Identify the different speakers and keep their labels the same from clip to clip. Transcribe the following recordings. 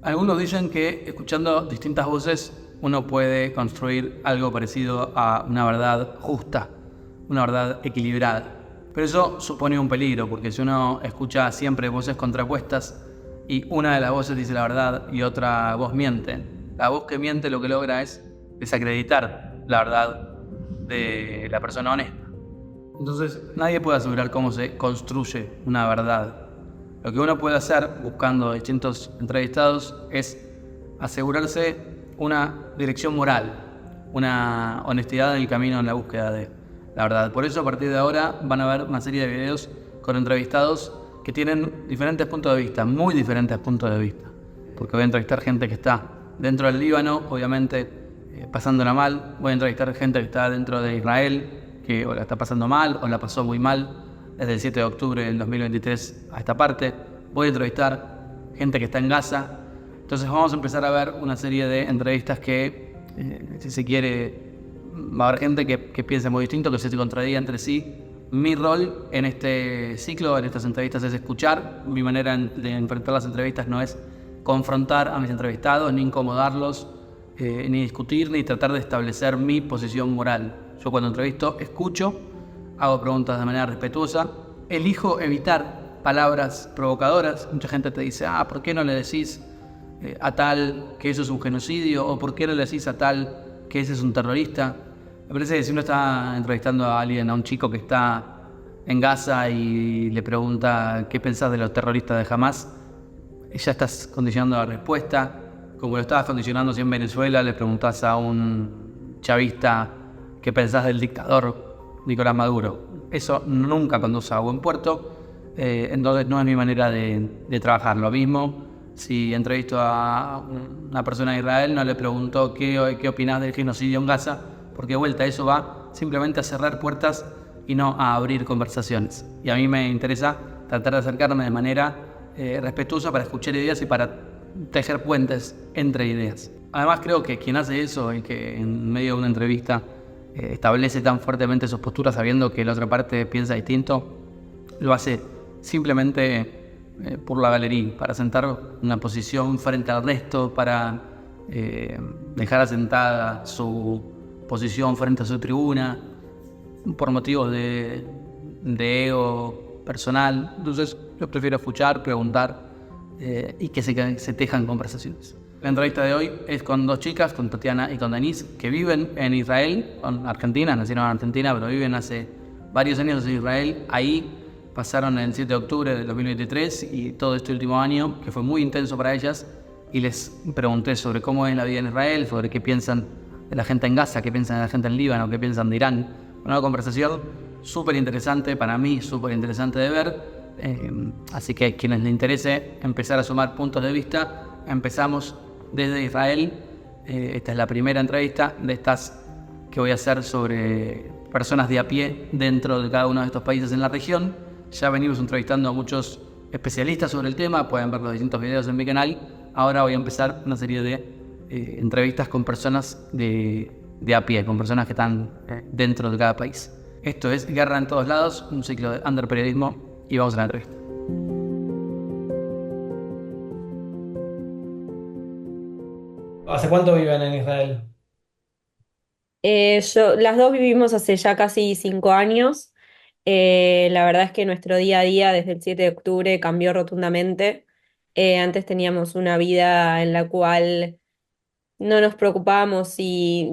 Speaker 1: Algunos dicen que escuchando distintas voces uno puede construir algo parecido a una verdad justa, una verdad equilibrada. Pero eso supone un peligro, porque si uno escucha siempre voces contrapuestas y una de las voces dice la verdad y otra voz miente, la voz que miente lo que logra es desacreditar la verdad de la persona honesta. Entonces, nadie puede asegurar cómo se construye una verdad. Lo que uno puede hacer, buscando distintos entrevistados, es asegurarse una dirección moral, una honestidad en el camino en la búsqueda de la verdad. Por eso, a partir de ahora, van a ver una serie de videos con entrevistados que tienen diferentes puntos de vista, muy diferentes puntos de vista. Porque voy a entrevistar gente que está dentro del Líbano, obviamente pasándola mal. Voy a entrevistar gente que está dentro de Israel, que o la está pasando mal o la pasó muy mal desde el 7 de octubre del 2023 a esta parte. Voy a entrevistar gente que está en Gaza. Entonces vamos a empezar a ver una serie de entrevistas que, si se quiere, va a haber gente que piense muy distinto, que se contradiga entre sí. Mi rol en este ciclo, en estas entrevistas, es escuchar. Mi manera de enfrentar las entrevistas no es confrontar a mis entrevistados, ni incomodarlos, ni discutir, ni tratar de establecer mi posición moral. Yo cuando entrevisto escucho, hago preguntas de manera respetuosa, elijo evitar palabras provocadoras. Mucha gente te dice, ¿por qué no le decís a tal que eso es un genocidio? ¿O por qué no le decís a tal que ese es un terrorista? Me parece que si uno está entrevistando a alguien, a un chico que está en Gaza y le pregunta qué pensás de los terroristas de Hamas, ya estás condicionando la respuesta. Como lo estabas condicionando si en Venezuela le preguntás a un chavista qué pensás del dictador Nicolás Maduro. Eso nunca conduce a buen puerto, entonces no es mi manera de trabajar. Lo mismo, si entrevisto a una persona de Israel, no le pregunto qué opinás del genocidio en Gaza, porque de vuelta eso va simplemente a cerrar puertas y no a abrir conversaciones. Y a mí me interesa tratar de acercarme de manera respetuosa para escuchar ideas y para tejer puentes entre ideas. Además creo que quien hace eso y que en medio de una entrevista establece tan fuertemente sus posturas sabiendo que la otra parte piensa distinto, lo hace simplemente por la galería, para sentar una posición frente al resto, para dejar asentada su posición frente a su tribuna, por motivos de ego personal. Entonces yo prefiero escuchar, preguntar y que se tejan conversaciones. La entrevista de hoy es con dos chicas, con Tatiana y con Denise, que viven en Israel, en Argentina, nacieron en Argentina, pero viven hace varios años en Israel. Ahí pasaron el 7 de octubre del 2023 y todo este último año, que fue muy intenso para ellas, y les pregunté sobre cómo es la vida en Israel, sobre qué piensan de la gente en Gaza, qué piensan de la gente en Líbano, qué piensan de Irán. Una conversación súper interesante para mí, súper interesante de ver. Así que a quienes les interese empezar a sumar puntos de vista, empezamos desde Israel. Esta es la primera entrevista de estas que voy a hacer sobre personas de a pie dentro de cada uno de estos países en la región. Ya venimos entrevistando a muchos especialistas sobre el tema, pueden ver los distintos videos en mi canal. Ahora voy a empezar una serie de entrevistas con personas de a pie, con personas que están dentro de cada país. Esto es Guerra en Todos Lados, un ciclo de underperiodismo, y vamos a la entrevista. ¿Hace cuánto viven en Israel?
Speaker 2: Las dos vivimos hace ya casi 5 años. La verdad es que nuestro día a día desde el 7 de octubre cambió rotundamente. Antes teníamos una vida en la cual no nos preocupábamos si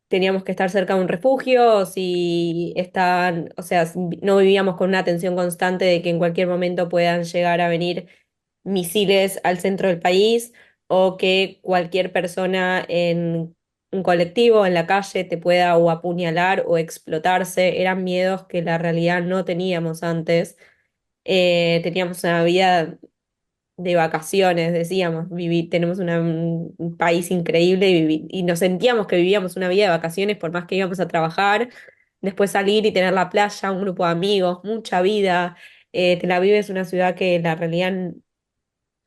Speaker 2: teníamos que estar cerca de un refugio o si o sea, no vivíamos con una atención constante de que en cualquier momento puedan llegar a venir misiles al centro del país o que cualquier persona en un colectivo, en la calle, te pueda o apuñalar o explotarse. Eran miedos que la realidad no teníamos antes. Teníamos una vida de vacaciones, decíamos, tenemos un país increíble y nos sentíamos que vivíamos una vida de vacaciones por más que íbamos a trabajar, después salir y tener la playa, un grupo de amigos, mucha vida. Tel Aviv es una ciudad que la realidad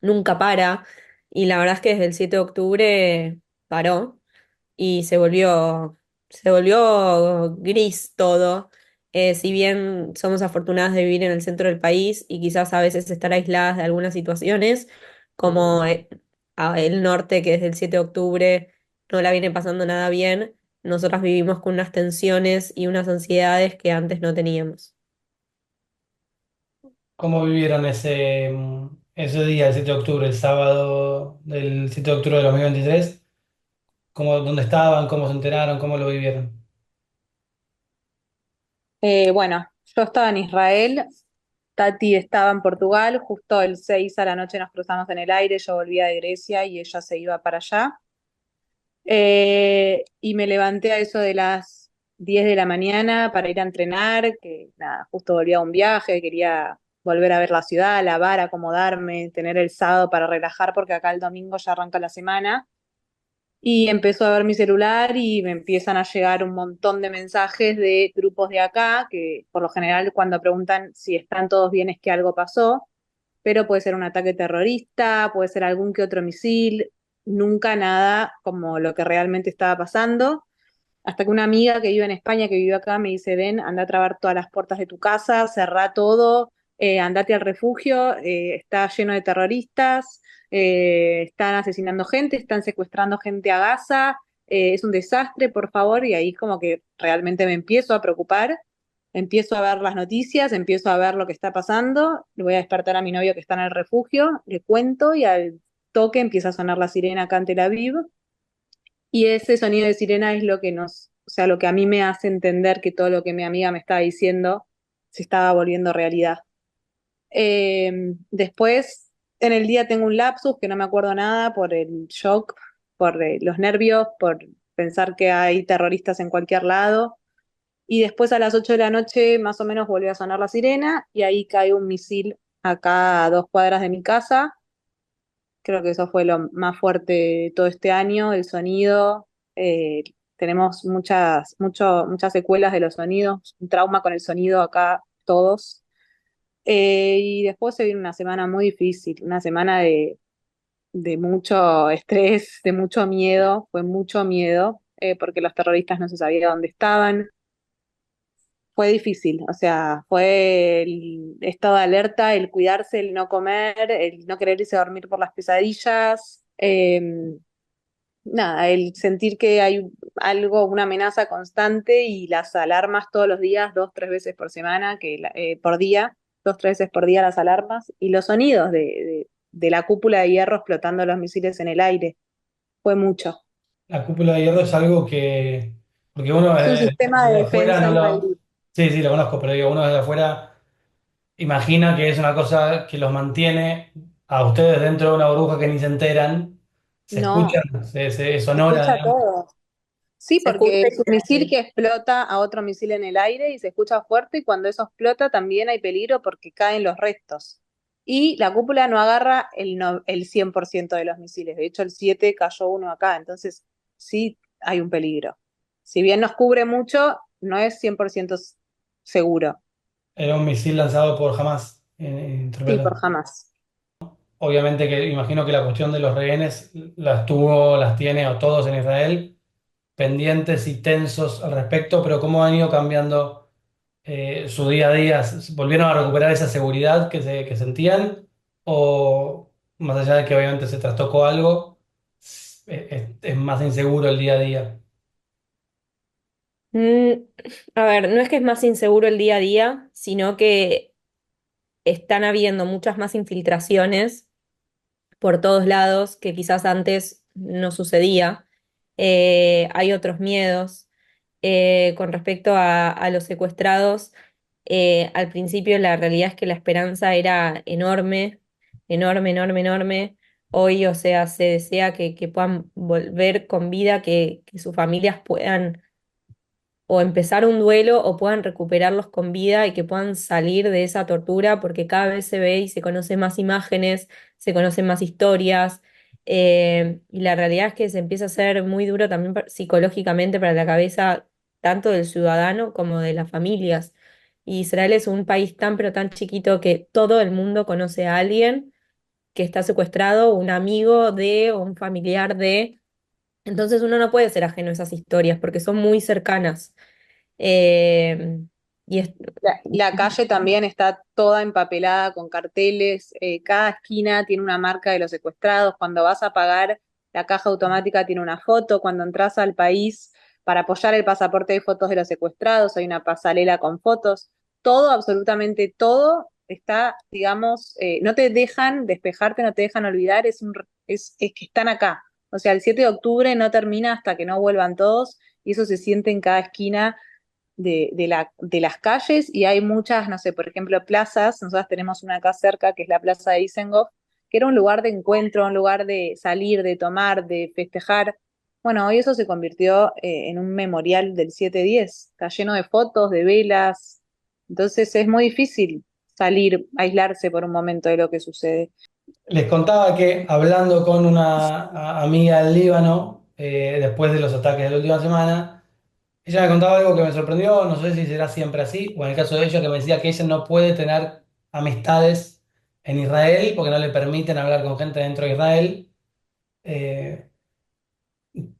Speaker 2: nunca para y la verdad es que desde el 7 de octubre paró y se volvió gris todo. Si bien somos afortunadas de vivir en el centro del país y quizás a veces estar aisladas de algunas situaciones, como el norte, que desde el 7 de octubre no la viene pasando nada bien, nosotras vivimos con unas tensiones y unas ansiedades que antes no teníamos.
Speaker 3: ¿Cómo vivieron ese día, el 7 de octubre, el sábado del 7 de octubre de 2023? ¿Dónde estaban? ¿Cómo se enteraron? ¿Cómo lo vivieron?
Speaker 4: Bueno, yo estaba en Israel, Tati estaba en Portugal, justo el 6 a la noche nos cruzamos en el aire, yo volvía de Grecia y ella se iba para allá. Y me levanté a eso de las 10 de la mañana para ir a entrenar, que nada, justo volvía a un viaje, quería volver a ver la ciudad, lavar, acomodarme, tener el sábado para relajar, porque acá el domingo ya arranca la semana. Y empiezo a ver mi celular y me empiezan a llegar un montón de mensajes de grupos de acá, que por lo general cuando preguntan si están todos bien es que algo pasó, pero puede ser un ataque terrorista, puede ser algún que otro misil, nunca nada como lo que realmente estaba pasando. Hasta que una amiga que vive en España, que vive acá, me dice, ven, anda a trabar todas las puertas de tu casa, cerrá todo, andate al refugio, está lleno de terroristas, están asesinando gente, están secuestrando gente a Gaza, es un desastre, por favor, y ahí como que realmente me empiezo a preocupar, empiezo a ver las noticias, empiezo a ver lo que está pasando, le voy a despertar a mi novio que está en el refugio, le cuento y al toque empieza a sonar la sirena acá en Tel Aviv y ese sonido de sirena es lo que o sea, lo que a mí me hace entender que todo lo que mi amiga me estaba diciendo se estaba volviendo realidad. Después, en el día tengo un lapsus que no me acuerdo nada por el shock, por los nervios, por pensar que hay terroristas en cualquier lado. Y después a las 8 de la noche más o menos volvió a sonar la sirena y ahí cae un misil acá a 2 cuadras de mi casa. Creo que eso fue lo más fuerte de todo este año, el sonido. Tenemos muchas secuelas de los sonidos, un trauma con el sonido acá todos. Y después se viene una semana muy difícil, una semana de mucho estrés, de mucho miedo, fue mucho miedo, porque los terroristas no se sabía dónde estaban. Fue difícil, o sea, fue el estado de alerta, el cuidarse, el no comer, el no querer irse a dormir por las pesadillas, nada, el sentir que hay algo, una amenaza constante y las alarmas todos los días, 2, 3 veces por semana, por día, 2, 3 veces por día las alarmas y los sonidos de la cúpula de hierro explotando los misiles en el aire, fue mucho.
Speaker 3: La cúpula de hierro es algo porque uno
Speaker 4: Es un sistema de
Speaker 3: desde afuera
Speaker 4: defensa
Speaker 3: no
Speaker 4: israelí.
Speaker 3: lo... Sí, sí, lo conozco, pero digo, uno desde afuera imagina que es una cosa que los mantiene a ustedes dentro de una burbuja que ni se enteran, se
Speaker 4: No,
Speaker 3: escuchan, es
Speaker 4: se
Speaker 3: sonora,
Speaker 4: escucha
Speaker 3: digamos.
Speaker 4: todo. Sí,
Speaker 2: Se escucha
Speaker 4: porque es un misil
Speaker 2: y
Speaker 4: que explota a otro misil en el aire y se escucha fuerte y cuando eso explota también hay peligro porque caen los restos. Y la cúpula no agarra el 100% de los misiles, de hecho el 7 cayó uno acá, entonces sí hay un peligro. Si bien nos cubre mucho, no es 100% seguro.
Speaker 3: Era un misil lanzado por Hamas en
Speaker 4: Sí,
Speaker 3: Tropeta.
Speaker 4: por jamás.
Speaker 3: Obviamente que imagino que la cuestión de los rehenes las tiene o todos en Israel pendientes y tensos al respecto, pero ¿cómo han ido cambiando su día a día? ¿Volvieron a recuperar esa seguridad que sentían? ¿O más allá de que obviamente se trastocó algo, es más inseguro el día a día?
Speaker 2: Mm, a ver, no es que es más inseguro el día a día, sino que están habiendo muchas más infiltraciones por todos lados que quizás antes no sucedía. Hay otros miedos. Con respecto a los secuestrados, al principio la realidad es que la esperanza era enorme, enorme, enorme, enorme. Hoy, o sea, se desea que puedan volver con vida, que sus familias puedan o empezar un duelo o puedan recuperarlos con vida y que puedan salir de esa tortura, porque cada vez se ve y se conocen más imágenes, se conocen más historias, y la realidad es que se empieza a ser muy duro también psicológicamente para la cabeza tanto del ciudadano como de las familias. Y Israel es un país tan pero tan chiquito que todo el mundo conoce a alguien que está secuestrado, un amigo de o un familiar de. Entonces uno no puede ser ajeno a esas historias porque son muy cercanas. Eh, Y es,
Speaker 4: La calle también está toda empapelada con carteles, cada esquina tiene una marca de los secuestrados, cuando vas a pagar, la caja automática tiene una foto, cuando entras al país para apoyar el pasaporte hay fotos de los secuestrados, hay una pasarela con fotos, todo, absolutamente todo está, digamos, no te dejan despejarte, no te dejan olvidar, es que están acá. O sea, el 7 de octubre no termina hasta que no vuelvan todos y eso se siente en cada esquina de las calles y hay muchas, no sé, por ejemplo, plazas. Nosotros tenemos una acá cerca que es la Plaza de Dizengoff, que era un lugar de encuentro, un lugar de salir, de tomar, de festejar. Bueno, hoy eso se convirtió en un memorial del 7-10, está lleno de fotos, de velas. Entonces es muy difícil salir, aislarse por un momento de lo que sucede.
Speaker 3: Les contaba que hablando con una amiga del Líbano, después de los ataques de la última semana, ella me contaba algo que me sorprendió, no sé si será siempre así, o en el caso de ella que me decía que ella no puede tener amistades en Israel porque no le permiten hablar con gente dentro de Israel, eh,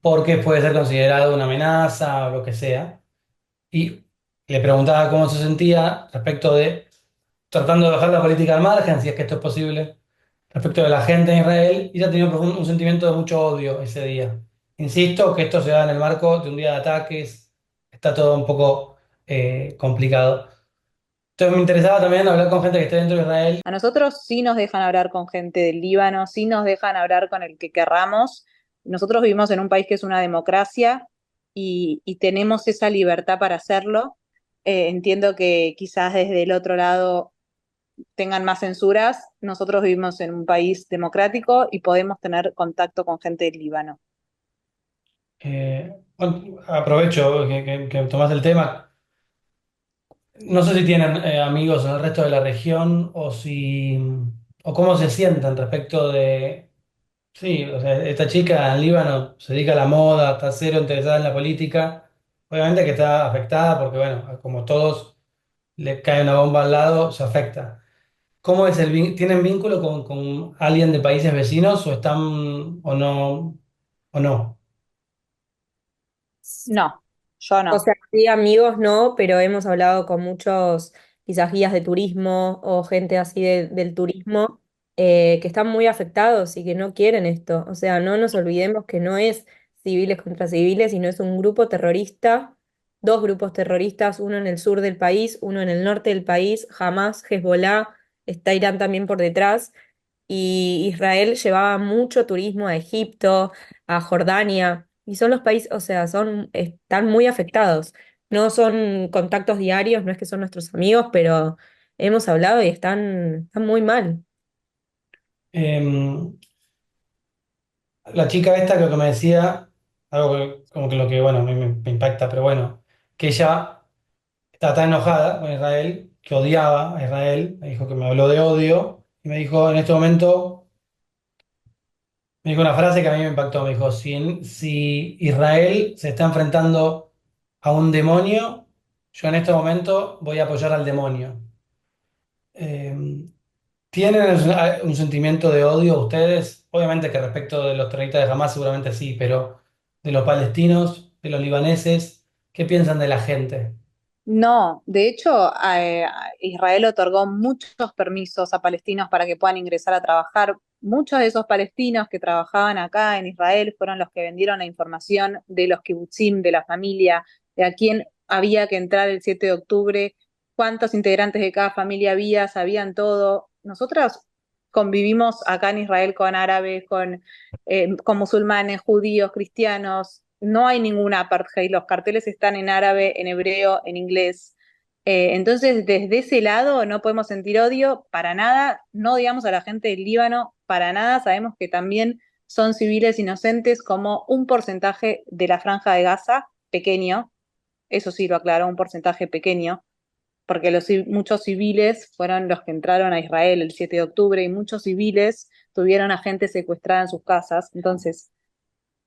Speaker 3: porque puede ser considerado una amenaza o lo que sea. Y le preguntaba cómo se sentía respecto de tratando de bajar la política al margen, si es que esto es posible, respecto de la gente en Israel, y ella tenía un sentimiento de mucho odio ese día. Insisto que esto se da en el marco de un día de ataques, está todo un poco complicado. Entonces me interesaba también hablar con gente que esté dentro de Israel.
Speaker 4: A nosotros sí nos dejan hablar con gente del Líbano, sí nos dejan hablar con el que querramos. Nosotros vivimos en un país que es una democracia y tenemos esa libertad para hacerlo. Entiendo que quizás desde el otro lado tengan más censuras. Nosotros vivimos en un país democrático y podemos tener contacto con gente del Líbano.
Speaker 3: Bueno, aprovecho que tomás el tema. No sé si tienen amigos en el resto de la región o si o cómo se sienten respecto de. Sí, o sea, esta chica en Líbano se dedica a la moda, está cero interesada en la política. Obviamente que está afectada porque, bueno, como todos le cae una bomba al lado, se afecta. ¿Cómo es tienen vínculo con alguien de países vecinos o están o no?
Speaker 4: No, yo
Speaker 2: o
Speaker 4: no.
Speaker 2: sea, sí, amigos no, pero hemos hablado con muchos, quizás guías de turismo o gente así del turismo, que están muy afectados y que no quieren esto. O sea, no nos olvidemos que no es civiles contra civiles, sino es un grupo terrorista, dos grupos terroristas, uno en el sur del país, uno en el norte del país, Hamas, Hezbollah, está Irán también por detrás. Y Israel llevaba mucho turismo a Egipto, a Jordania, y son los países, o sea, están muy afectados. No son contactos diarios, no es que son nuestros amigos, pero hemos hablado y están muy mal.
Speaker 3: Em, la chica esta creo que me decía algo como que lo que, bueno, a mí me impacta, pero bueno, que ella estaba tan enojada con Israel, que odiaba a Israel, me dijo que me habló de odio, y me dijo en este momento, me dijo una frase que a mí me impactó, me dijo, si Israel se está enfrentando a un demonio, yo en este momento voy a apoyar al demonio. Eh, ¿Tienen un sentimiento de odio ustedes? Obviamente que respecto de los terroristas de Hamas seguramente sí, pero de los palestinos, de los libaneses, ¿qué piensan de la gente?
Speaker 4: No, de hecho, Israel otorgó muchos permisos a palestinos para que puedan ingresar a trabajar. Muchos de esos palestinos que trabajaban acá en Israel fueron los que vendieron la información de los kibutzim, de la familia, de a quién había que entrar el 7 de octubre, cuántos integrantes de cada familia había, sabían todo. Nosotras convivimos acá en Israel con árabes, con musulmanes, judíos, cristianos. No hay ninguna apartheid. Los carteles están en árabe, en hebreo, en inglés. Entonces, desde ese lado no podemos sentir odio para nada. No odiamos a la gente del Líbano para nada. Sabemos que también son civiles inocentes como un porcentaje de la franja de Gaza, pequeño. Eso sí lo aclaró, un porcentaje pequeño porque muchos civiles fueron los que entraron a Israel el 7 de octubre y muchos civiles tuvieron a gente secuestrada en sus casas. Entonces,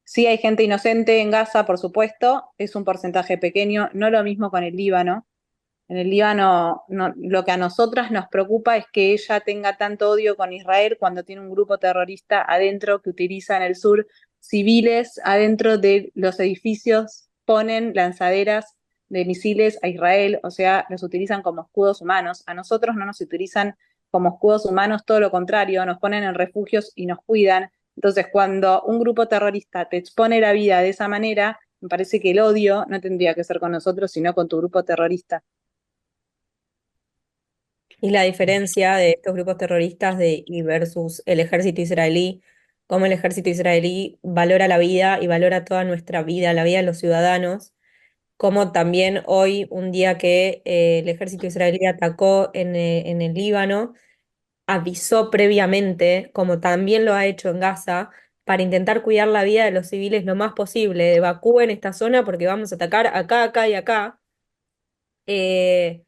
Speaker 4: sí hay gente inocente en Gaza, por supuesto, es un porcentaje pequeño, no lo mismo con el Líbano. En el Líbano, lo que a nosotras nos preocupa es que ella tenga tanto odio con Israel cuando tiene un grupo terrorista adentro que utiliza en el sur civiles adentro de los edificios, ponen lanzaderas de misiles a Israel, o sea, los utilizan como escudos humanos. A nosotros no nos utilizan como escudos humanos, todo lo contrario, nos ponen en refugios y nos cuidan. Entonces, cuando un grupo terrorista te expone la vida de esa manera, me parece que el odio no tendría que ser con nosotros, sino con tu grupo terrorista.
Speaker 2: Y la diferencia de estos grupos terroristas y versus el ejército israelí, cómo el ejército israelí valora la vida y valora toda nuestra vida, la vida de los ciudadanos, como también hoy, un día que el ejército israelí atacó en el Líbano, avisó previamente, como también lo ha hecho en Gaza, para intentar cuidar la vida de los civiles lo más posible. Evacúen esta zona porque vamos a atacar acá, acá y acá. Eh,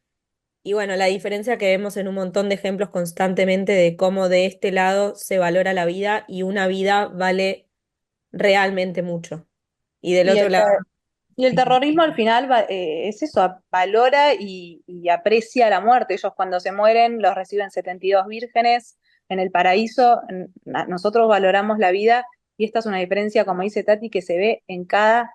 Speaker 2: y bueno, la diferencia que vemos en un montón de ejemplos constantemente de cómo de este lado se valora la vida y una vida vale realmente mucho. Y del
Speaker 4: Y
Speaker 2: otro
Speaker 4: el,
Speaker 2: lado,
Speaker 4: y el terrorismo al final es eso, valora y aprecia la muerte. Ellos cuando se mueren los reciben 72 vírgenes en el paraíso. Nosotros valoramos la vida y esta es una diferencia, como dice Tati, que se ve en cada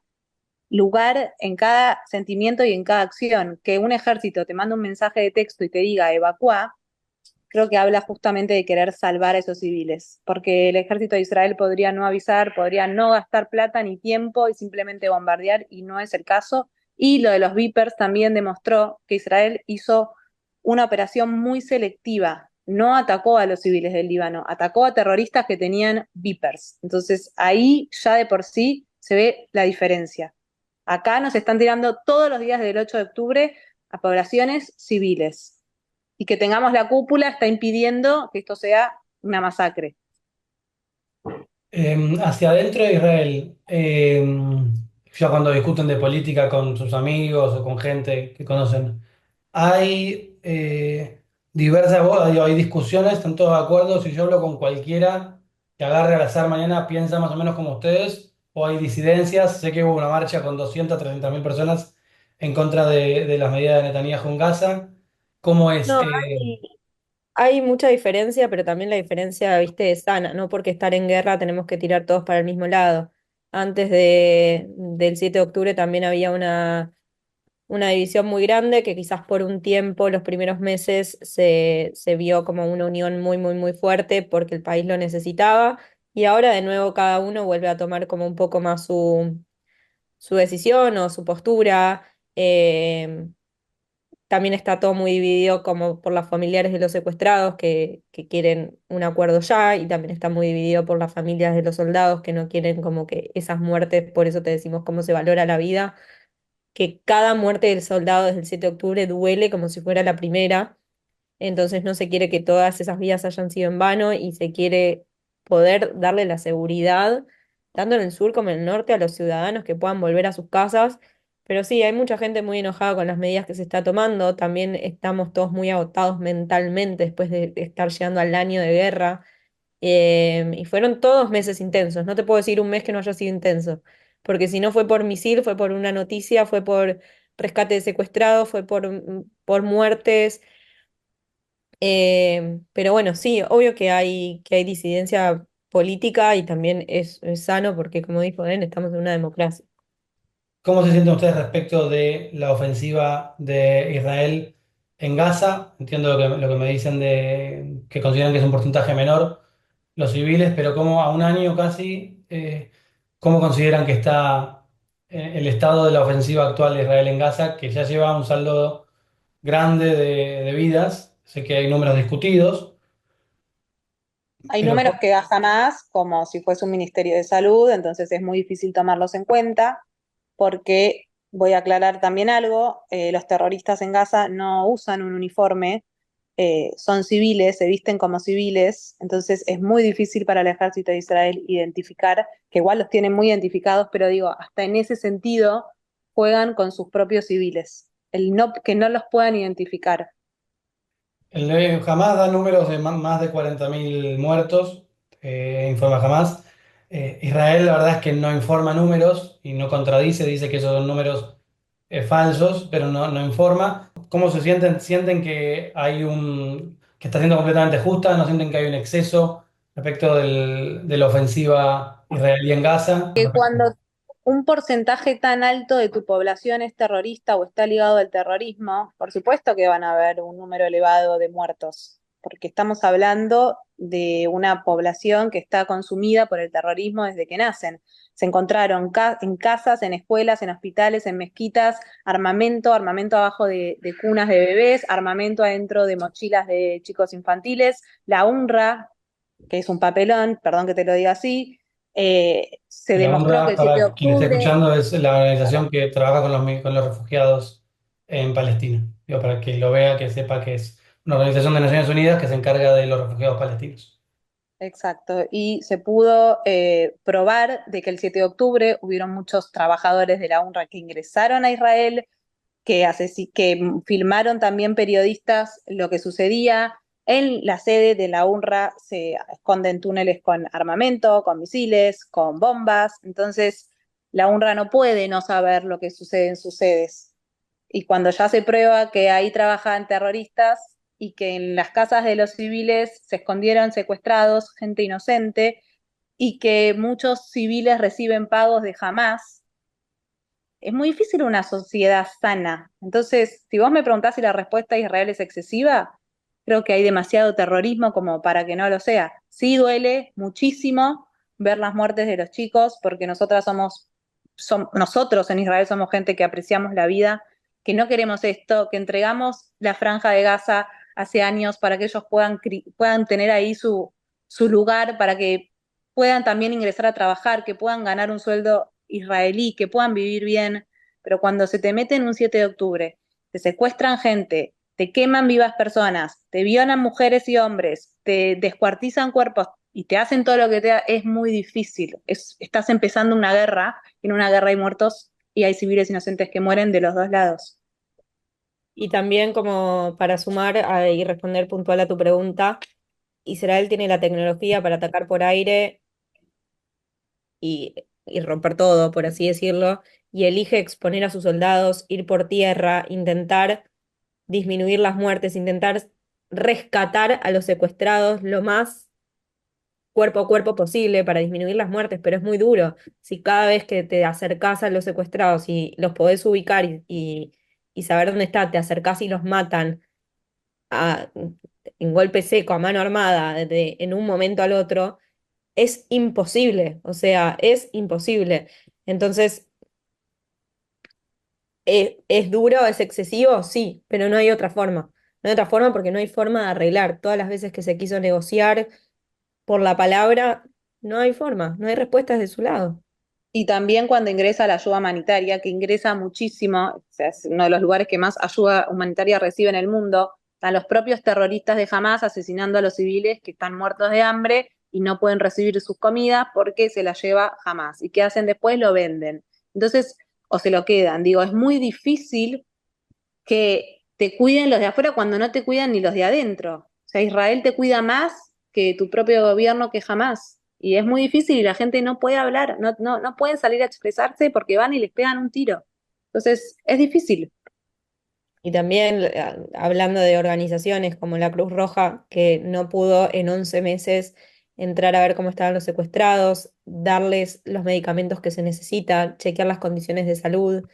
Speaker 4: lugar, en cada sentimiento y en cada acción. Que un ejército te manda un mensaje de texto y te diga evacúa, creo que habla justamente de querer salvar a esos civiles, porque el ejército de Israel podría no avisar, podría no gastar plata ni tiempo y simplemente bombardear, y no es el caso. Y lo de los Vipers también demostró que Israel hizo una operación muy selectiva. No atacó a los civiles del Líbano, atacó a terroristas que tenían Vipers. Entonces ahí ya de por sí se ve la diferencia. Acá nos están tirando todos los días del 8 de octubre a poblaciones civiles, y que tengamos la cúpula está impidiendo que esto sea una masacre.
Speaker 3: Hacia adentro de Israel, ya cuando discuten de política con sus amigos o con gente que conocen, hay diversas voces, hay discusiones, están todos de acuerdo. Si yo hablo con cualquiera que agarre al azar mañana, piensa más o menos como ustedes, o hay disidencias. Sé que hubo una marcha con 230.000 personas en contra de las medidas de Netanyahu en Gaza. ¿Cómo es?
Speaker 2: no, hay mucha diferencia, pero también la diferencia, viste, es sana. No porque estar en guerra tenemos que tirar todos para el mismo lado. Antes del 7 de octubre también había una división muy grande que quizás por un tiempo, los primeros meses, se vio como una unión muy, muy, muy fuerte porque el país lo necesitaba. Y ahora de nuevo cada uno vuelve a tomar como un poco más su decisión o su postura. También está todo muy dividido como por las familiares de los secuestrados que quieren un acuerdo ya, y también está muy dividido por las familias de los soldados que no quieren como que esas muertes. Por eso te decimos cómo se valora la vida, que cada muerte del soldado desde el 7 de octubre duele como si fuera la primera. Entonces no se quiere que todas esas vidas hayan sido en vano y se quiere poder darle la seguridad, tanto en el sur como en el norte, a los ciudadanos que puedan volver a sus casas. Pero sí, hay mucha gente muy enojada con las medidas que se está tomando. También estamos todos muy agotados mentalmente después de estar llegando al año de guerra. Y fueron todos meses intensos. No te puedo decir un mes que no haya sido intenso, porque si no fue por misil, fue por una noticia, fue por rescate de secuestrados, fue por muertes. Pero bueno, sí, obvio que hay disidencia política y también es sano porque, como dijo Ben, estamos en una democracia.
Speaker 3: ¿Cómo se sienten ustedes respecto de la ofensiva de Israel en Gaza? Entiendo lo que me dicen de que consideran que es un porcentaje menor los civiles, pero como a un año casi, ¿cómo consideran que está el estado de la ofensiva actual de Israel en Gaza, que ya lleva un saldo grande de vidas? Sé que hay números discutidos,
Speaker 4: Hay
Speaker 3: pero
Speaker 4: números que da jamás, como si fuese un ministerio de salud, entonces es muy difícil tomarlos en cuenta, porque voy a aclarar también algo, los terroristas en Gaza no usan un uniforme, son civiles, se visten como civiles, entonces es muy difícil para el ejército de Israel identificar, que igual los tienen muy identificados, pero digo, hasta en ese sentido juegan con sus propios civiles, que no los puedan identificar.
Speaker 3: Hamas da números de más de 40.000 muertos, informa Hamas. Israel, la verdad es que no informa números y no contradice, dice que esos son números falsos, pero no informa. ¿Cómo se sienten? ¿Sienten que que está siendo completamente justa? ¿No sienten que hay un exceso respecto de la ofensiva israelí en Gaza?
Speaker 4: Que cuando un porcentaje tan alto de tu población es terrorista o está ligado al terrorismo, por supuesto que van a haber un número elevado de muertos, porque estamos hablando de una población que está consumida por el terrorismo desde que nacen. Se encontraron en casas, en escuelas, en hospitales, en mezquitas, armamento abajo de cunas de bebés, armamento adentro de mochilas de chicos infantiles, la UNRWA, que es un papelón, perdón que te lo diga así, se
Speaker 3: La
Speaker 4: demostró que
Speaker 3: UNRWA,
Speaker 4: el 7 de
Speaker 3: para quien esté
Speaker 4: octubre,
Speaker 3: escuchando, es la organización que trabaja con los refugiados en Palestina. Digo, para que lo vea, que sepa que es una organización de Naciones Unidas que se encarga de los refugiados palestinos.
Speaker 4: exacto, y se pudo probar de que el 7 de octubre hubieron muchos trabajadores de la UNRWA que ingresaron a Israel, que filmaron también periodistas lo que sucedía. En la sede de la UNRWA se esconden túneles con armamento, con misiles, con bombas. Entonces, la UNRWA no puede no saber lo que sucede en sus sedes. Y cuando ya se prueba que ahí trabajaban terroristas y que en las casas de los civiles se escondieron secuestrados, gente inocente, y que muchos civiles reciben pagos de Hamás, es muy difícil una sociedad sana. Entonces, si vos me preguntás si la respuesta a Israel es excesiva, creo que hay demasiado terrorismo como para que no lo sea. Sí duele muchísimo ver las muertes de los chicos, porque nosotros en Israel somos gente que apreciamos la vida, que no queremos esto, que entregamos la franja de Gaza hace años para que ellos puedan tener ahí su lugar, para que puedan también ingresar a trabajar, que puedan ganar un sueldo israelí, que puedan vivir bien, pero cuando se te meten un 7 de octubre, te secuestran gente, te queman vivas personas, te violan mujeres y hombres, te descuartizan cuerpos y te hacen todo lo que te da, es muy difícil. Estás empezando una guerra, y en una guerra hay muertos y hay civiles inocentes que mueren de los dos lados.
Speaker 2: Y también como para sumar y responder puntual a tu pregunta, Israel tiene la tecnología para atacar por aire y romper todo, por así decirlo, y elige exponer a sus soldados, ir por tierra, intentar disminuir las muertes, intentar rescatar a los secuestrados lo más cuerpo a cuerpo posible para disminuir las muertes, pero es muy duro. Si cada vez que te acercás a los secuestrados y los podés ubicar y saber dónde está, te acercás y los matan a- en golpe seco, a mano armada, en un momento al otro, es imposible, o sea, es imposible. Entonces, ¿es duro, es excesivo? Sí, pero no hay otra forma. No hay otra forma porque no hay forma de arreglar. Todas las veces que se quiso negociar por la palabra, no hay forma, no hay respuestas de su lado.
Speaker 4: Y también cuando ingresa la ayuda humanitaria, que ingresa muchísimo, o sea, es uno de los lugares que más ayuda humanitaria recibe en el mundo, están los propios terroristas de Hamas asesinando a los civiles que están muertos de hambre y no pueden recibir sus comidas porque se las lleva Hamas. ¿Y qué hacen después? Lo venden. Entonces, o se lo quedan. Digo, es muy difícil que te cuiden los de afuera cuando no te cuidan ni los de adentro. O sea, Israel te cuida más que tu propio gobierno que jamás. Y es muy difícil y la gente no puede hablar, no pueden salir a expresarse porque van y les pegan un tiro. Entonces, es difícil.
Speaker 2: Y también hablando de organizaciones como la Cruz Roja, que no pudo en 11 meses entrar a ver cómo estaban los secuestrados, darles los medicamentos que se necesitan, chequear las condiciones de salud,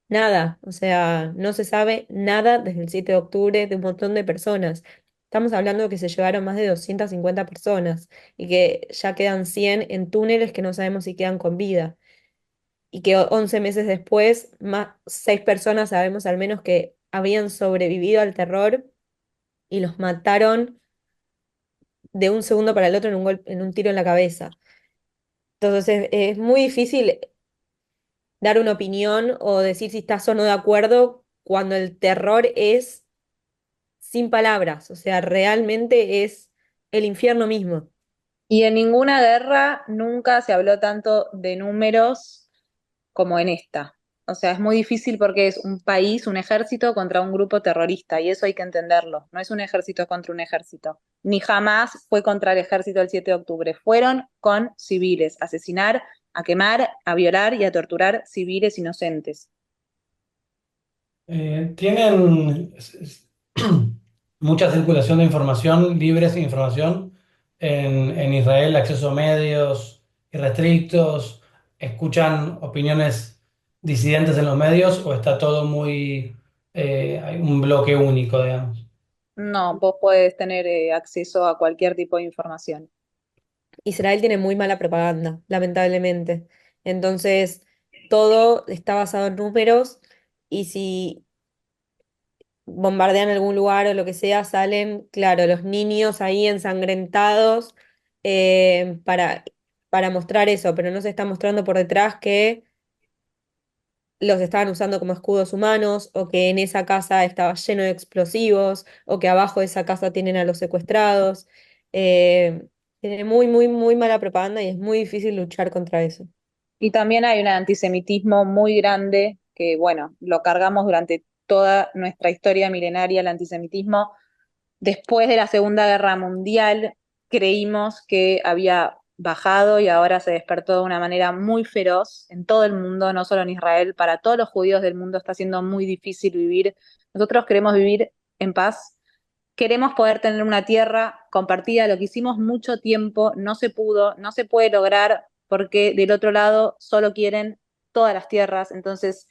Speaker 2: nada, o sea, no se sabe nada desde el 7 de octubre de un montón de personas. Estamos hablando de que se llevaron más de 250 personas y que ya quedan 100 en túneles que no sabemos si quedan con vida. Y que 11 meses después, más 6 personas sabemos al menos que habían sobrevivido al terror y los mataron de un segundo para el otro en un en un tiro en la cabeza. Entonces es muy difícil dar una opinión o decir si estás o no de acuerdo cuando el terror es sin palabras, o sea, realmente es el infierno mismo.
Speaker 4: Y en ninguna guerra nunca se habló tanto de números como en esta. O sea, es muy difícil porque es un país, un ejército contra un grupo terrorista, y eso hay que entenderlo. No es un ejército contra un ejército. Ni jamás fue contra el ejército el 7 de octubre. Fueron con civiles, a asesinar, a quemar, a violar y a torturar civiles inocentes.
Speaker 3: Tienen mucha circulación de información, libres de información en Israel, acceso a medios irrestrictos, escuchan opiniones disidentes en los medios o está todo muy, hay un bloque único, digamos?
Speaker 4: No, vos podés tener acceso a cualquier tipo de información.
Speaker 2: Israel tiene muy mala propaganda, lamentablemente. Entonces, todo está basado en números y si bombardean algún lugar o lo que sea, salen, claro, los niños ahí ensangrentados eh, para, para mostrar eso, pero no se está mostrando por detrás que los estaban usando como escudos humanos o que en esa casa estaba lleno de explosivos o que abajo de esa casa tienen a los secuestrados. Tiene muy, muy, muy mala propaganda y es muy difícil luchar contra eso.
Speaker 4: Y también hay un antisemitismo muy grande que, bueno, lo cargamos durante toda nuestra historia milenaria, el antisemitismo. Después de la Segunda Guerra Mundial, creímos que había bajado y ahora se despertó de una manera muy feroz en todo el mundo, no solo en Israel, para todos los judíos del mundo está siendo muy difícil vivir. Nosotros queremos vivir en paz, queremos poder tener una tierra compartida, lo que hicimos mucho tiempo no se pudo, no se puede lograr porque del otro lado solo quieren todas las tierras, entonces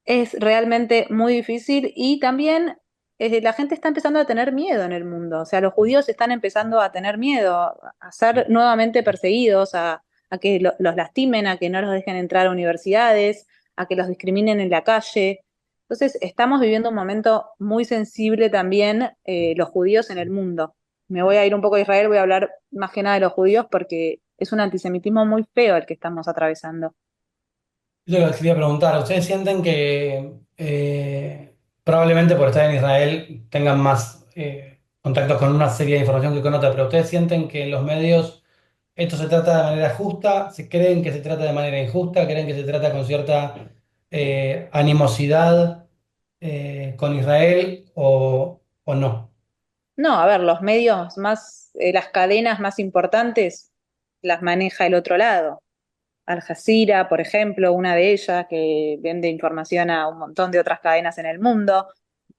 Speaker 4: es realmente muy difícil y también la gente está empezando a tener miedo en el mundo, o sea, los judíos están empezando a tener miedo, a ser nuevamente perseguidos, a que los lastimen, a que no los dejen entrar a universidades, a que los discriminen en la calle. Entonces, estamos viviendo un momento muy sensible también los judíos en el mundo. Me voy a ir un poco a Israel, voy a hablar más que nada de los judíos porque es un antisemitismo muy feo el que estamos atravesando.
Speaker 3: Yo lo que quería preguntar, ¿ustedes sienten que probablemente por estar en Israel tengan más contacto con una serie de información que con otra, pero ustedes sienten que en los medios esto se trata de manera justa, se creen que se trata de manera injusta, creen que se trata con cierta animosidad con Israel o no?
Speaker 4: No, a ver, los medios más, las cadenas más importantes las maneja el otro lado. Al Jazeera, por ejemplo, una de ellas que vende información a un montón de otras cadenas en el mundo.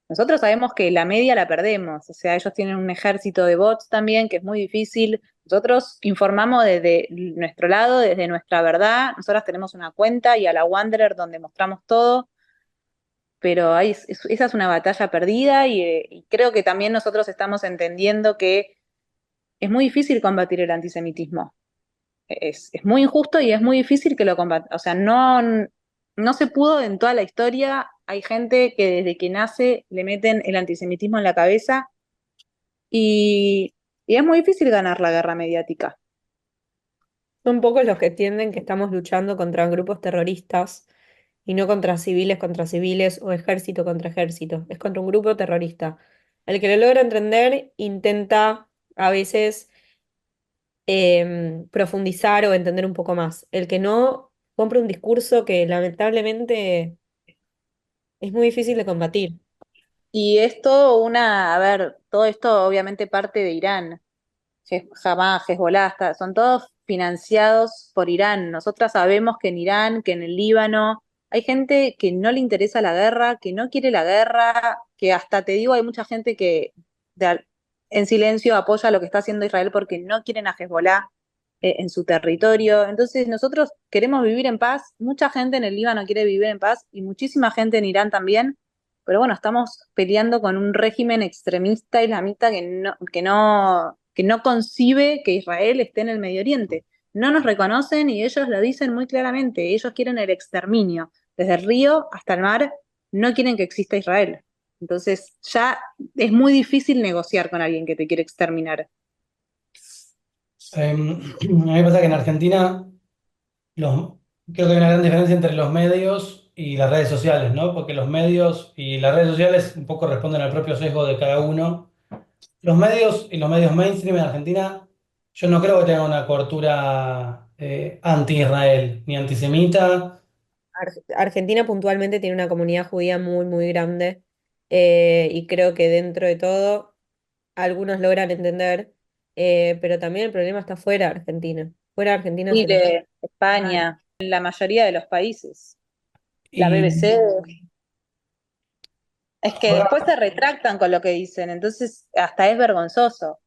Speaker 4: Nosotros sabemos que la media la perdemos, o sea, ellos tienen un ejército de bots también que es muy difícil. Nosotros informamos desde nuestro lado, desde nuestra verdad. Nosotros tenemos una cuenta y a la Wanderer donde mostramos todo, pero esa es una batalla perdida y creo que también nosotros estamos entendiendo que es muy difícil combatir el antisemitismo. Es muy injusto y es muy difícil que lo combata. O sea, no se pudo en toda la historia. Hay gente que desde que nace le meten el antisemitismo en la cabeza y, y es muy difícil ganar la guerra mediática.
Speaker 2: Son pocos los que entienden que estamos luchando contra grupos terroristas y no contra civiles o ejército contra ejército. Es contra un grupo terrorista. El que lo logra entender intenta a veces profundizar o entender un poco más. El que no compra un discurso que lamentablemente es muy difícil de combatir.
Speaker 4: Y esto, a ver, todo esto obviamente parte de Irán. Hamas, Hezbollah, son todos financiados por Irán. Nosotras sabemos que en Irán, que en el Líbano, hay gente que no le interesa la guerra, que no quiere la guerra, que hasta te digo, hay mucha gente que de al- en silencio apoya lo que está haciendo Israel porque no quieren a Hezbollah en su territorio. Entonces, nosotros queremos vivir en paz, mucha gente en el Líbano quiere vivir en paz y muchísima gente en Irán también. Pero bueno, estamos peleando con un régimen extremista islamita que no concibe que Israel esté en el Medio Oriente. No nos reconocen y ellos lo dicen muy claramente. Ellos quieren el exterminio. Desde el río hasta el mar, no quieren que exista Israel. Entonces ya es muy difícil negociar con alguien que te quiere exterminar.
Speaker 3: A mí me pasa que en Argentina los, creo que hay una gran diferencia entre los medios y las redes sociales, ¿no? Porque los medios y las redes sociales un poco responden al propio sesgo de cada uno. Los medios y los medios mainstream en Argentina, yo no creo que tengan una cobertura anti-Israel ni antisemita.
Speaker 2: Argentina puntualmente tiene una comunidad judía muy, muy grande y creo que dentro de todo algunos logran entender, pero también el problema está fuera de Argentina. Fuera de Argentina se nos...
Speaker 4: Chile, España, en la mayoría de los países. La
Speaker 3: Y
Speaker 4: BBC. Es que
Speaker 3: ahora,
Speaker 4: después se retractan con lo que dicen, entonces hasta es vergonzoso.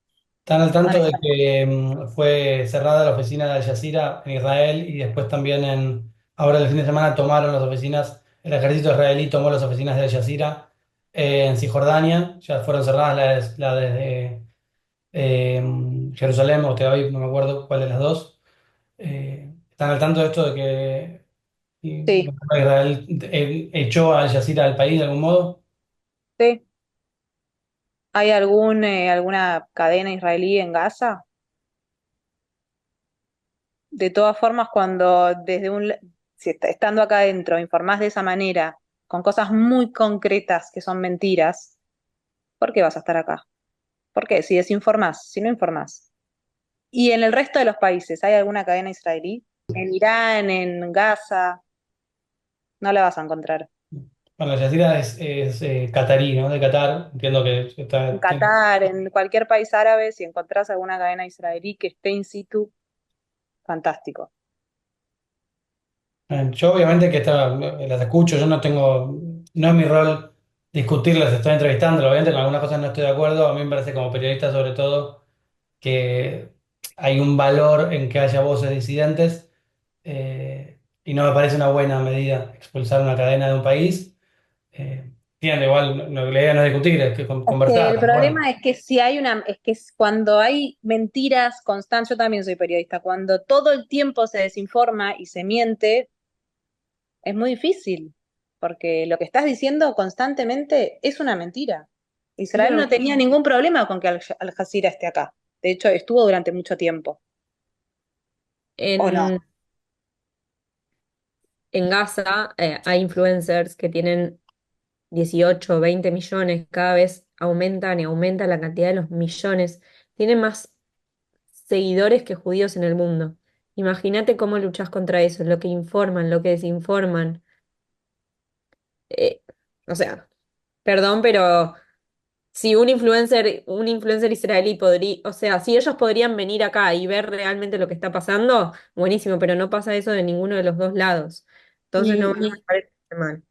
Speaker 3: ¿Están al tanto de
Speaker 4: manejar.
Speaker 3: que fue cerrada la oficina de Al Jazeera en Israel y después también ahora el fin de semana tomaron las oficinas, el ejército israelí tomó las oficinas de Al Jazeera en Cisjordania, ya fueron cerradas la de eh, Jerusalén o Tel Aviv, no me acuerdo cuál de las dos. ¿Están al tanto de esto de que
Speaker 4: Sí,
Speaker 3: Israel echó a Al Jazeera del país de algún modo?
Speaker 4: sí. ¿Hay alguna cadena israelí en Gaza? De todas formas, cuando si estando acá adentro informás de esa manera, con cosas muy concretas que son mentiras, ¿por qué vas a estar acá? ¿Por qué? Si desinformás, si no informás. ¿Y en el resto de los países hay alguna cadena israelí? En Irán, en Gaza, no la vas a encontrar.
Speaker 3: Bueno, Al Jazeera es catarí, ¿no? De Qatar, entiendo que
Speaker 4: En
Speaker 3: está,
Speaker 4: Qatar, en cualquier país árabe, si encontrás alguna cadena israelí que esté in situ, fantástico.
Speaker 3: Yo obviamente que las escucho, yo no tengo, no es mi rol discutirlas, estoy entrevistando, obviamente con algunas cosas no estoy de acuerdo, a mí me parece como periodista sobre todo que hay un valor en que haya voces disidentes y no me parece una buena medida expulsar una cadena de un país. Entiendo, igual la idea no es discutir, es que
Speaker 4: Es que
Speaker 3: conversar,
Speaker 4: el
Speaker 3: pero bueno.
Speaker 4: problema es que si hay es que cuando hay mentiras constantes, yo también soy periodista, cuando todo el tiempo se desinforma y se miente, es muy difícil, porque lo que estás diciendo constantemente es una mentira. Israel no
Speaker 2: Claro.
Speaker 4: tenía ningún problema con que Al Jazeera esté acá. De hecho, estuvo durante mucho tiempo. ¿O no?
Speaker 2: En, en Gaza hay influencers que tienen 18 20 millones, cada vez aumentan y aumenta la cantidad de los millones. Tienen más seguidores que judíos en el mundo. Imagínate cómo luchas contra eso, lo que informan, lo que desinforman. Eh, o sea, perdón, pero si un influencer israelí podría, o sea, si ellos podrían venir acá y ver realmente lo que está pasando, buenísimo, pero no pasa eso de ninguno de los dos lados. Entonces no
Speaker 4: Y,
Speaker 2: me parece mal.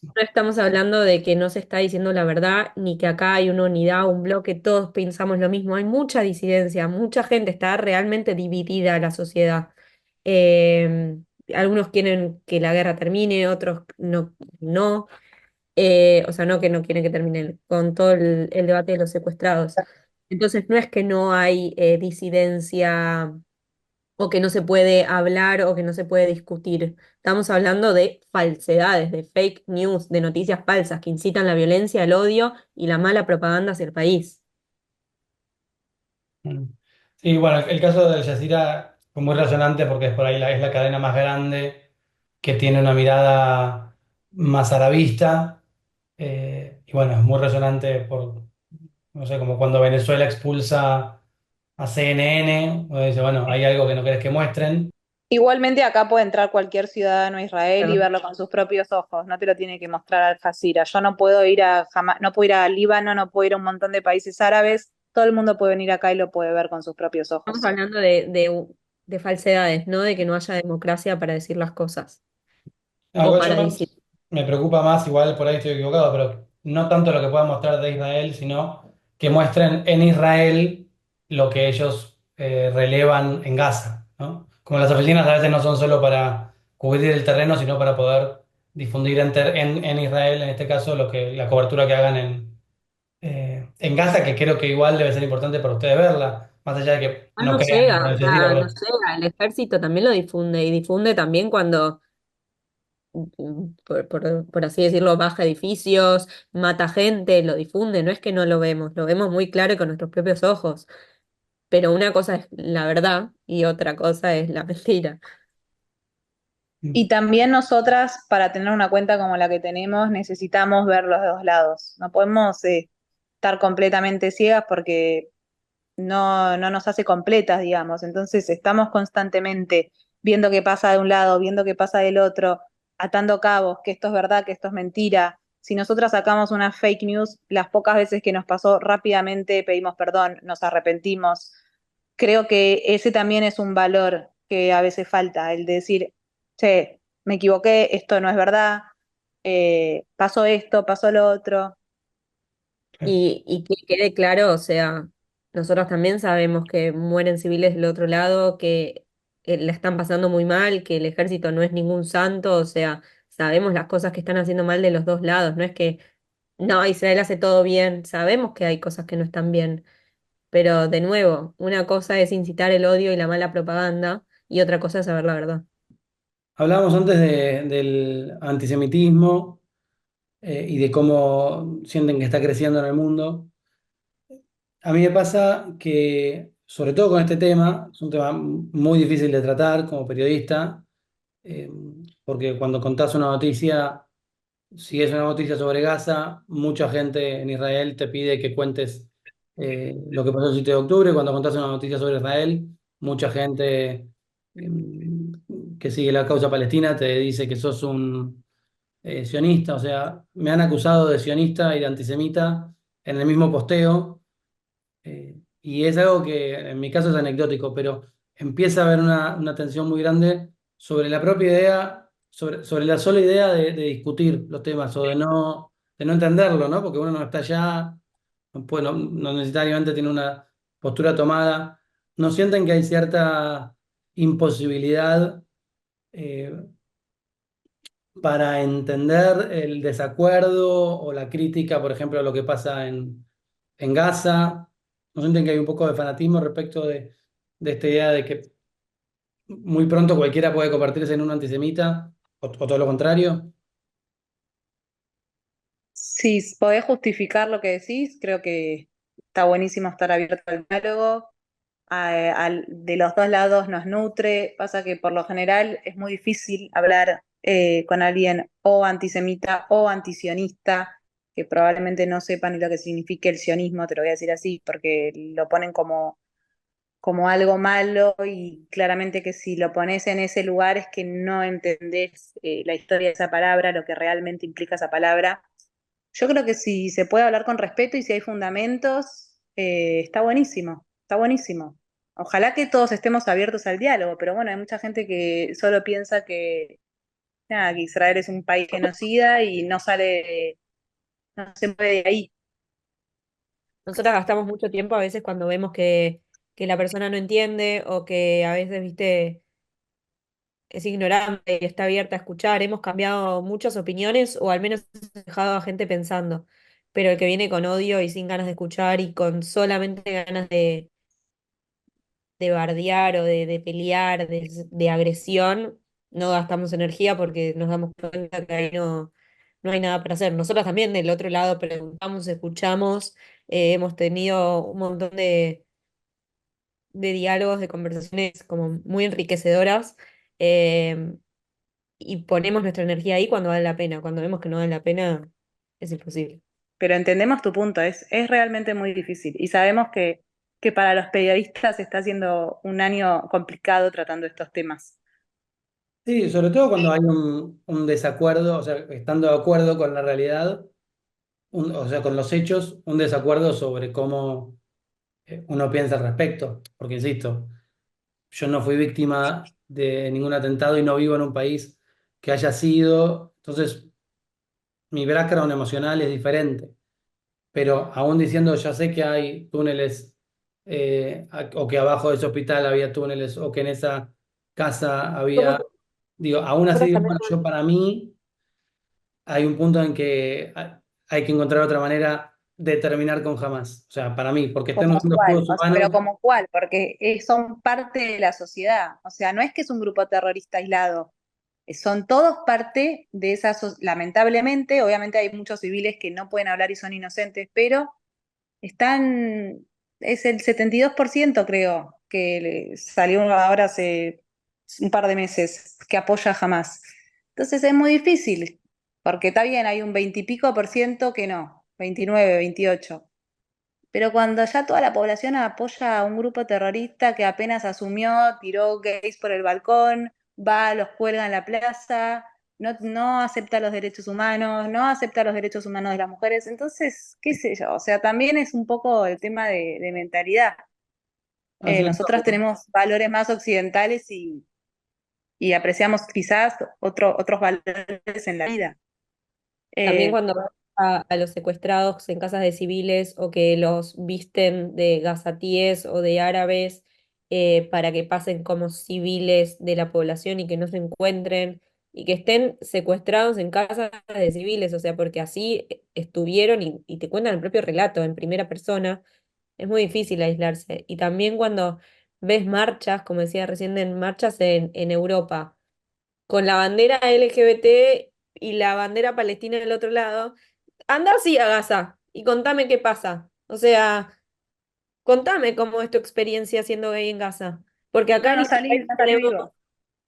Speaker 2: No estamos hablando de que no se está diciendo la verdad, ni que acá hay una unidad, un bloque, todos pensamos lo mismo. Hay mucha disidencia, mucha gente está realmente dividida la sociedad. Eh, Algunos quieren que la guerra termine, otros no, no. O sea, no que no quieren que termine con todo el debate de los secuestrados. Entonces, no es que no hay disidencia o que no se puede hablar o que no se puede discutir. Estamos hablando de falsedades, de fake news, de noticias falsas que incitan la violencia, el odio y la mala propaganda hacia el país.
Speaker 3: Mm. Sí, bueno, el caso de Al Jazeera fue muy resonante porque es por ahí es la cadena más grande que tiene una mirada más arabista. Y bueno, es muy resonante por, no sé, como cuando Venezuela expulsa a CNN, uno dice, bueno, hay algo que no querés que muestren.
Speaker 4: igualmente acá puede entrar cualquier ciudadano a Israel y
Speaker 2: Claro.
Speaker 4: verlo con sus propios ojos, no te lo tiene que mostrar Al Jazeera. Yo no puedo ir no puedo ir a Líbano, no puedo ir a un montón de países árabes, todo el mundo puede venir acá y lo puede ver con sus propios
Speaker 2: Estamos
Speaker 4: ojos.
Speaker 2: hablando de falsedades, no de que no haya democracia para decir las cosas
Speaker 3: No,
Speaker 2: o
Speaker 3: igual
Speaker 2: para decir.
Speaker 3: me preocupa más, igual por ahí estoy equivocado, pero no tanto lo que puedan mostrar de Israel, sino que muestren en Israel lo que ellos relevan en Gaza, ¿no? Como las oficinas a veces no son solo para cubrir el terreno, sino para poder difundir en Israel, en este caso, la cobertura que hagan en Gaza, que creo que igual debe ser importante para ustedes verla, más allá de que
Speaker 2: Ah,
Speaker 3: no
Speaker 2: no
Speaker 3: crean en
Speaker 2: llega,
Speaker 3: Al
Speaker 2: o
Speaker 3: Jazeera,
Speaker 2: sea, no
Speaker 3: pero
Speaker 2: llega. El ejército también lo difunde y difunde también cuando, por así decirlo, baja edificios, mata gente, lo difunde. No es que no lo vemos muy claro y con nuestros propios ojos. Pero una cosa es la verdad y otra cosa es la mentira.
Speaker 4: Y también nosotras, para tener una cuenta como la que tenemos, necesitamos ver los dos lados. No podemos estar completamente ciegas porque no nos hace completas, digamos. Entonces estamos constantemente viendo qué pasa de un lado, viendo qué pasa del otro, atando cabos, que esto es verdad, que esto es mentira. Si nosotras sacamos una fake news, las pocas veces que nos pasó rápidamente pedimos perdón, nos arrepentimos. Creo que ese también es un valor que a veces falta, el de decir, che, me equivoqué, esto no es verdad, pasó esto, pasó lo otro.
Speaker 2: Y que quede claro, o sea. Nosotros también sabemos que mueren civiles del otro lado, que la están pasando muy mal, que el ejército no es ningún santo, o sea, sabemos las cosas que están haciendo mal de los dos lados, no es que, no, Israel hace todo bien, sabemos que hay cosas que no están bien, pero de nuevo, una cosa es incitar el odio y la mala propaganda y otra cosa es saber la verdad.
Speaker 3: Hablábamos antes del antisemitismo y de cómo sienten que está creciendo en el mundo. A mí me pasa que, sobre todo con este tema, es un tema muy difícil de tratar como periodista, eh, porque cuando contás una noticia, si es una noticia sobre Gaza, mucha gente en Israel te pide que cuentes lo que pasó el 7 de octubre. Cuando contás una noticia sobre Israel, mucha gente que sigue la causa palestina te dice que sos un sionista. O sea, me han acusado de sionista y de antisemita en el mismo posteo. Y es algo que en mi caso es anecdótico, pero empieza a haber una tensión muy grande sobre la propia idea, sobre la sola idea de discutir los temas o de no entenderlo, ¿no? Porque uno no está allá, no necesariamente tiene una postura tomada. ¿No sienten que hay cierta imposibilidad eh, para entender el desacuerdo o la crítica, por ejemplo, a lo que pasa en Gaza? ¿No sienten que hay un poco de fanatismo respecto de esta idea de que muy pronto cualquiera puede convertirse en un antisemita o todo lo contrario?
Speaker 4: Si podés justificar lo que decís, creo que está buenísimo estar abierto al diálogo. De los dos lados nos nutre. Pasa que por lo general es muy difícil hablar con alguien o antisemita o antisionista, que probablemente no sepa ni lo que significa el sionismo, te lo voy a decir así, porque lo ponen como algo malo y claramente que si lo pones en ese lugar es que no entendés la historia de esa palabra, lo que realmente implica esa palabra. Yo creo que si se puede hablar con respeto y si hay fundamentos, está buenísimo, está buenísimo. Ojalá que todos estemos abiertos al diálogo, pero bueno, hay mucha gente que solo piensa que, nada, que Israel es un país genocida y no sale, no se mueve de ahí.
Speaker 2: Nosotras gastamos mucho tiempo a veces cuando vemos que la persona no entiende o que a veces, viste, es ignorante y está abierta a escuchar. Hemos cambiado muchas opiniones o al menos dejado a gente pensando. Pero el que viene con odio y sin ganas de escuchar y con solamente ganas de bardear o de pelear, de agresión, no gastamos energía porque nos damos cuenta que ahí no hay nada para hacer. Nosotros también del otro lado preguntamos, escuchamos, hemos tenido un montón de diálogos, de conversaciones como muy enriquecedoras. eh, y ponemos nuestra energía ahí cuando vale la pena. Cuando vemos que no vale la pena, es imposible.
Speaker 4: Pero entendemos tu punto, es realmente muy difícil y sabemos que para los periodistas está siendo un año complicado tratando estos temas.
Speaker 3: Sí, sobre todo cuando hay un desacuerdo, o sea, estando de acuerdo con la realidad, o sea, con los hechos, un desacuerdo sobre cómo uno piensa al respecto. Porque, insisto, yo no fui víctima de ningún atentado y no vivo en un país que haya sido. Entonces, mi background emocional es diferente. Pero aún diciendo, ya sé que hay túneles, o que abajo de ese hospital había túneles, o que en esa casa había, digo, aún así,
Speaker 2: Nosotros
Speaker 3: digo,
Speaker 2: también
Speaker 3: bueno, yo para mí hay un punto en que hay que encontrar otra manera de terminar con Hamas. O sea, para mí, porque estén
Speaker 4: Como
Speaker 3: usando
Speaker 4: cuál,
Speaker 3: escudos
Speaker 4: o sea, pero
Speaker 3: humanos.
Speaker 4: como cuál, porque son parte de la sociedad, o sea, no es que es un grupo terrorista aislado, son todos parte de esa, lamentablemente, obviamente hay muchos civiles que no pueden hablar y son inocentes, pero están, es el 72% creo, que salió ahora hace un par de meses, que apoya jamás. Entonces es muy difícil, porque está bien, hay un 20 y pico por ciento que no, 29, 28. Pero cuando ya toda la población apoya a un grupo terrorista que apenas asumió, tiró gays por el balcón, va, los cuelga en la plaza, no acepta los derechos humanos, no acepta los derechos humanos de las mujeres, entonces, qué sé yo, o sea, también es un poco el tema de mentalidad.
Speaker 3: Así es.
Speaker 4: Nosotras tenemos valores más occidentales y apreciamos quizás otros valores en la vida.
Speaker 2: también
Speaker 4: Eh,
Speaker 2: cuando vemos a los secuestrados en casas de civiles o que los visten de gazatíes o de árabes para que pasen como civiles de la población y que no se encuentren y que estén secuestrados en casas de civiles, o sea, porque así estuvieron y te cuentan el propio relato en primera persona, es muy difícil aislarse. Y también cuando ves marchas, como decía recién, en marchas en Europa con la bandera LGBT y la bandera palestina del otro lado, anda así a Gaza y contame qué pasa. O sea, contame cómo es tu experiencia siendo gay en Gaza. Porque
Speaker 4: No, no salí, no salí vivo.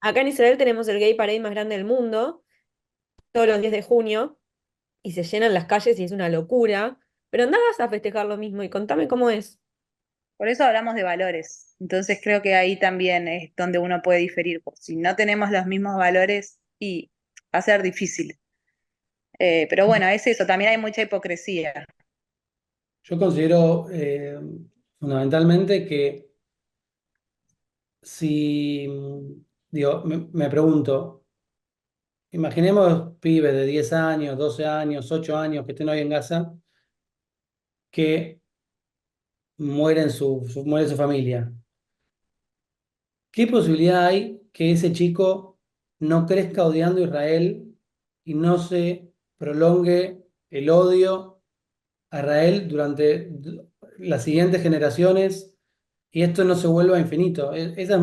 Speaker 2: acá en Israel tenemos el gay parade más grande del mundo, todos los 10 de junio, y se llenan las calles y es una locura. Pero anda a Gaza a festejar lo mismo y contame cómo es.
Speaker 4: Por eso hablamos de valores. Entonces creo que ahí también es donde uno puede diferir. Porque si no tenemos los mismos valores, y va a ser difícil. Pero bueno, es eso, también hay mucha hipocresía.
Speaker 3: Yo considero fundamentalmente que si, digo, me pregunto, imaginemos pibes de 10 años, 12 años, 8 años que estén hoy en Gaza, que muere su familia. ¿Qué posibilidad hay que ese chico no crezca odiando a Israel y no se prolongue el odio a Israel durante las siguientes generaciones y esto no se vuelva infinito? Esa es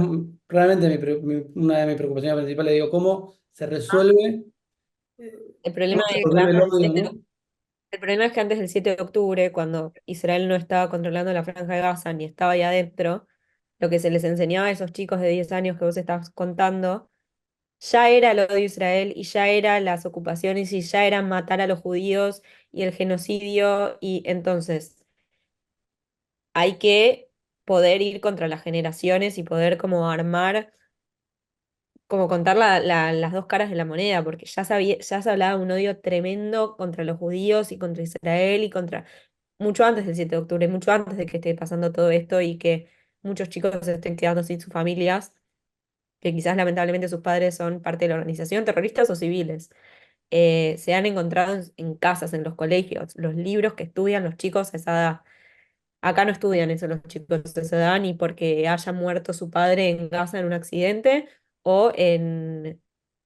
Speaker 3: realmente una de mis preocupaciones principales. Digo, ¿cómo se resuelve,
Speaker 2: El
Speaker 3: cómo
Speaker 2: problema
Speaker 3: se
Speaker 2: es que
Speaker 3: resuelve el odio, ¿no?
Speaker 2: el problema es que antes del 7 de octubre, cuando Israel no estaba controlando la Franja de Gaza ni estaba ahí adentro, lo que se les enseñaba a esos chicos de 10 años que vos estabas contando, ya era el odio a Israel y ya eran las ocupaciones y ya era matar a los judíos y el genocidio. Y entonces hay que poder ir contra las generaciones y poder como armar, como contar las dos caras de la moneda, porque ya se hablaba de un odio tremendo contra los judíos y contra Israel y contra mucho antes del 7 de octubre, mucho antes de que esté pasando todo esto y que muchos chicos se estén quedando sin sus familias, que quizás lamentablemente sus padres son parte de la organización, terroristas o civiles. Se han encontrado en casas, en los colegios, los libros que estudian los chicos a esa edad. Acá no estudian eso los chicos a esa edad ni porque haya muerto su padre en Gaza en un accidente o en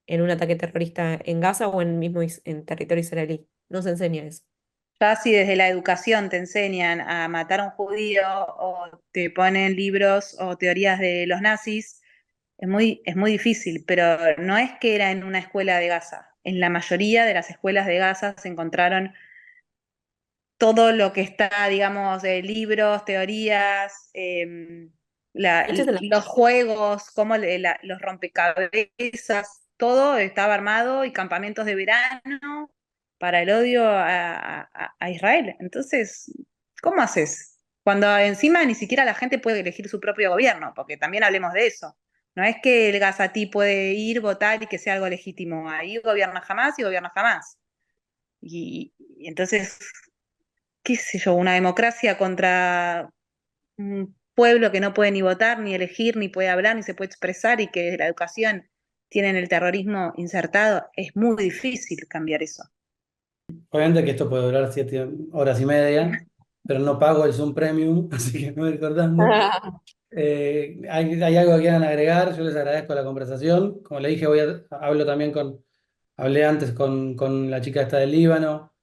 Speaker 2: un ataque terrorista en Gaza o en mismo en territorio israelí. No se enseña eso.
Speaker 4: Ya si desde la educación te enseñan a matar a un judío o te ponen libros o teorías de los nazis, es muy difícil, pero no es que era en una escuela de Gaza. En la mayoría de las escuelas de Gaza se encontraron todo lo que está, digamos, de libros, teorías,
Speaker 2: Hechos en la-
Speaker 4: los juegos, como los rompecabezas, todo estaba armado y campamentos de verano para el odio a Israel. Entonces, ¿cómo haces? Cuando encima ni siquiera la gente puede elegir su propio gobierno, porque también hablemos de eso. No es que el Gazatí puede ir, votar y que sea algo legítimo. Ahí gobierna jamás y gobierna jamás. Y entonces, qué sé yo, una democracia contra un pueblo que no puede ni votar, ni elegir, ni puede hablar, ni se puede expresar y que la educación tienen el terrorismo insertado, es muy difícil cambiar eso.
Speaker 3: Obviamente que esto puede durar 7 horas y media, pero no pago el Zoom Premium, así que me voy a ir cortando. ¿Hay algo que quieran agregar? Yo les agradezco la conversación. Como le dije, hablo también hablé antes con la chica esta del Líbano.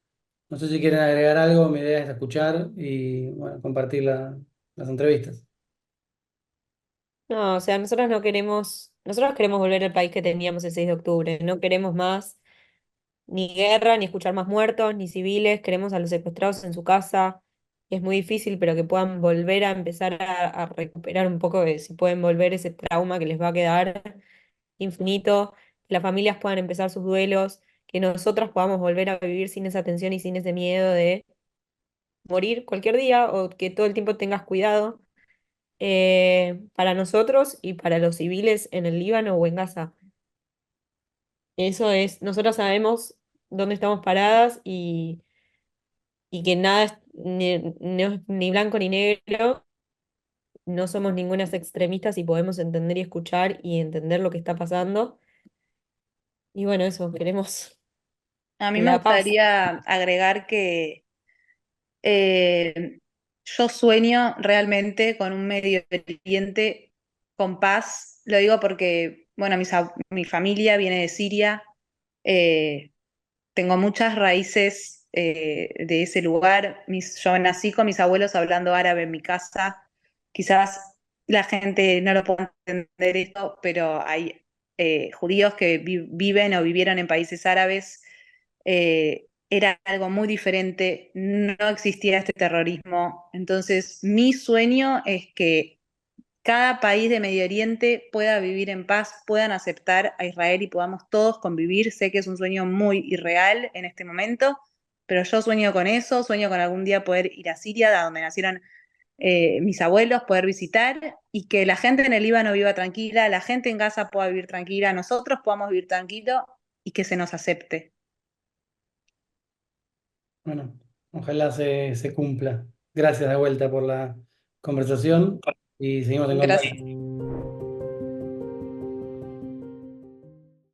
Speaker 3: No sé si quieren agregar algo, mi idea es escuchar y bueno, compartir las entrevistas.
Speaker 2: No, o sea, nosotros queremos volver al país que teníamos el 6 de octubre. No queremos más ni guerra, ni escuchar más muertos, ni civiles. Queremos a los secuestrados en su casa. Es muy difícil, pero que puedan volver a empezar a recuperar un poco de, si pueden volver ese trauma que les va a quedar infinito, que las familias puedan empezar sus duelos, que nosotras podamos volver a vivir sin esa tensión y sin ese miedo de morir cualquier día o que todo el tiempo tengas cuidado para nosotros y para los civiles en el Líbano o en Gaza. Eso es, nosotros sabemos dónde estamos paradas y que nada es no es ni blanco ni negro, no somos ningunas extremistas y podemos entender y escuchar y entender lo que está pasando. Y bueno, eso, queremos
Speaker 4: A mí
Speaker 2: y
Speaker 4: me
Speaker 2: la paz.
Speaker 4: gustaría agregar que yo sueño realmente con un Medio Oriente con paz. Lo digo porque, bueno, mi familia viene de Siria. eh, Tengo muchas raíces de ese lugar. Yo nací con mis abuelos hablando árabe en mi casa. Quizás la gente no lo pueda entender esto, pero hay judíos que viven o vivieron en países árabes. Era algo muy diferente, no existía este terrorismo. Entonces, mi sueño es que cada país de Medio Oriente pueda vivir en paz, puedan aceptar a Israel y podamos todos convivir. Sé que es un sueño muy irreal en este momento, pero yo sueño con eso, sueño con algún día poder ir a Siria, de donde nacieron mis abuelos, poder visitar y que la gente en el Líbano viva tranquila, la gente en Gaza pueda vivir tranquila, nosotros podamos vivir tranquilo y que se nos acepte.
Speaker 3: Bueno, ojalá se cumpla. Gracias de vuelta por la conversación y seguimos en
Speaker 4: Gracias.
Speaker 3: contacto.